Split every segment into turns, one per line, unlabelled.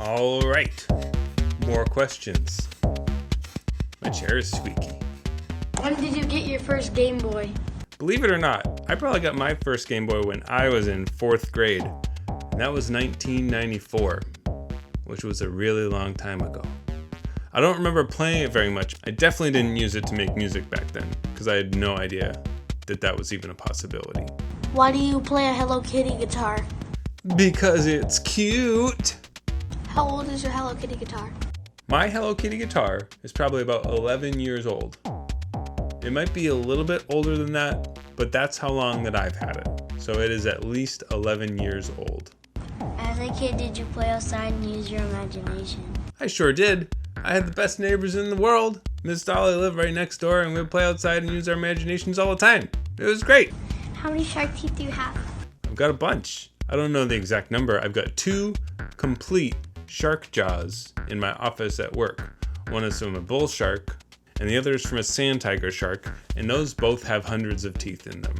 All right, more questions. My chair is squeaky.
When did you get your first Game Boy?
Believe it or not, I probably got my first Game Boy when I was in 4th grade. And that was 1994, which was a really long time ago. I don't remember playing it very much. I definitely didn't use it to make music back then, because I had no idea that that was even a possibility.
Why do you play a Hello Kitty guitar?
Because it's cute!
How old is your Hello Kitty guitar?
My Hello Kitty guitar is probably about 11 years old. It might be a little bit older than that, but that's how long that I've had it. So it is at least 11 years old.
As a kid, did you play outside and use your imagination?
I sure did. I had the best neighbors in the world. Miss Dolly lived right next door and we'd play outside and use our imaginations all the time. It was great.
How many shark teeth do you have?
I've got a bunch. I don't know the exact number. I've got 2 complete shark jaws in my office at work. One is from a bull shark and the other is from a sand tiger shark, and those both have hundreds of teeth in them.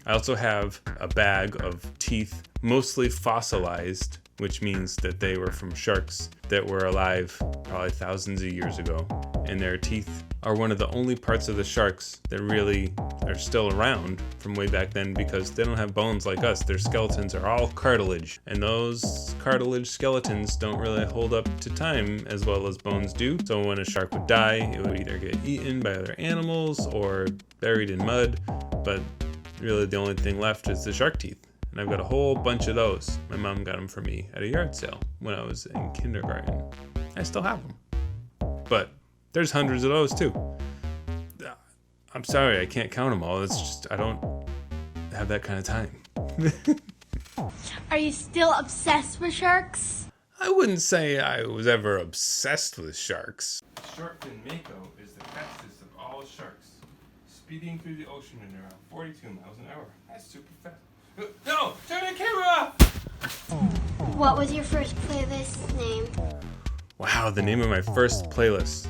I also have a bag of teeth, mostly fossilized, which means that they were from sharks that were alive probably thousands of years ago. And their teeth are one of the only parts of the sharks that really are still around from way back then, because they don't have bones like us. Their skeletons are all cartilage, and those cartilage skeletons don't really hold up to time as well as bones do. So when a shark would die, it would either get eaten by other animals or buried in mud, but really the only thing left is the shark teeth. And I've got a whole bunch of those. My mom got them for me at a yard sale when I was in kindergarten. I still have them. But there's hundreds of those too. I'm sorry, I can't count them all. It's just, I don't have that kind of time.
Are you still obsessed with sharks?
I wouldn't say I was ever obsessed with sharks. Shark fin mako is the fastest of all sharks, speeding through the ocean at around 42 miles an hour. That's super fast. No! Turn the camera off!
What was your first playlist name?
Wow, the name of my first playlist.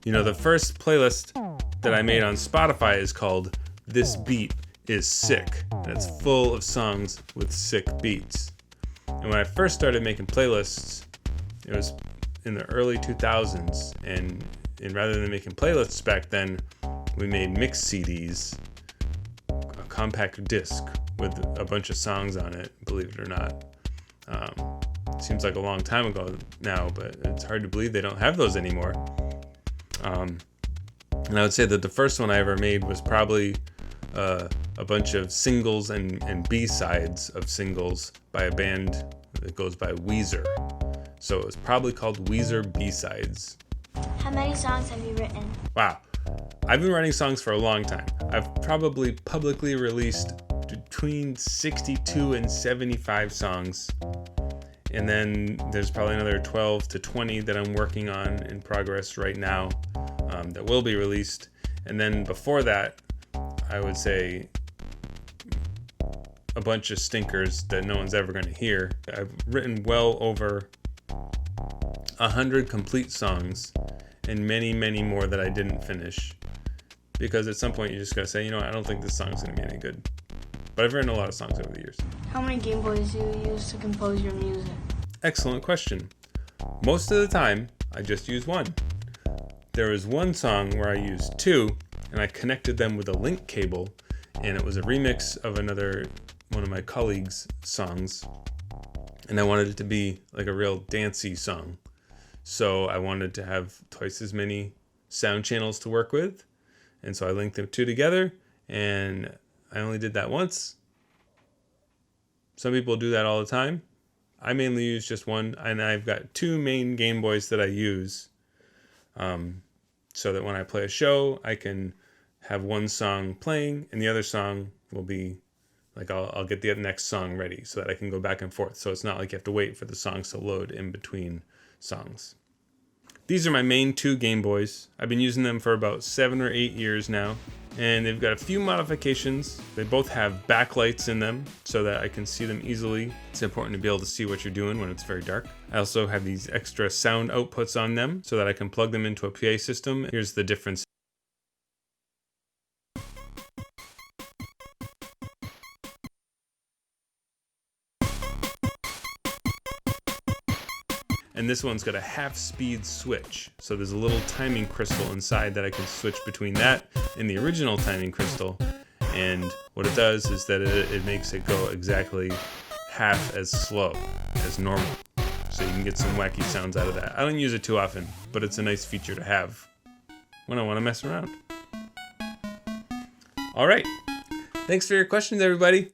You know, the first playlist that I made on Spotify is called This Beat is Sick. And it's full of songs with sick beats. And when I first started making playlists, it was in the early 2000s. And rather than making playlists back then, we made mix CDs, a compact disc with a bunch of songs on it, believe it or not. Seems like a long time ago now, but it's hard to believe they don't have those anymore. And I would say that the first one I ever made was probably a bunch of singles and B-sides of singles by a band that goes by Weezer. So it was probably called Weezer B-sides.
How many songs have you written?
Wow. I've been writing songs for a long time. I've probably publicly released between 62 and 75 songs. And then there's probably another 12 to 20 that I'm working on in progress right now that will be released. And then before that, I would say a bunch of stinkers that no one's ever going to hear. I've written well over 100 complete songs and many, many more that I didn't finish. Because at some point you just gotta say, you know, I don't think this song's gonna be any good. But I've written a lot of songs over the years.
How many Game Boys do you use to compose your music?
Excellent question. Most of the time, I just use one. There was one song where I used 2, and I connected them with a link cable, and it was a remix of one of my colleagues' songs, and I wanted it to be like a real dancey song. So I wanted to have twice as many sound channels to work with, and so I linked them 2 together, and I only did that once. Some people do that all the time. I mainly use just one, and I've got 2 main Game Boys that I use, so that when I play a show, I can have one song playing, and the other song will be, like I'll get the next song ready, so that I can go back and forth. So it's not like you have to wait for the songs to load in between songs. These are my main 2 Game Boys. I've been using them for about 7 or 8 years now, and they've got a few modifications. They both have backlights in them so that I can see them easily. It's important to be able to see what you're doing when it's very dark. I also have these extra sound outputs on them so that I can plug them into a PA system. Here's the difference. And this one's got a half-speed switch. So there's a little timing crystal inside that I can switch between that and the original timing crystal. And what it does is that it makes it go exactly half as slow as normal. So you can get some wacky sounds out of that. I don't use it too often, but it's a nice feature to have when I want to mess around. All right. Thanks for your questions, everybody.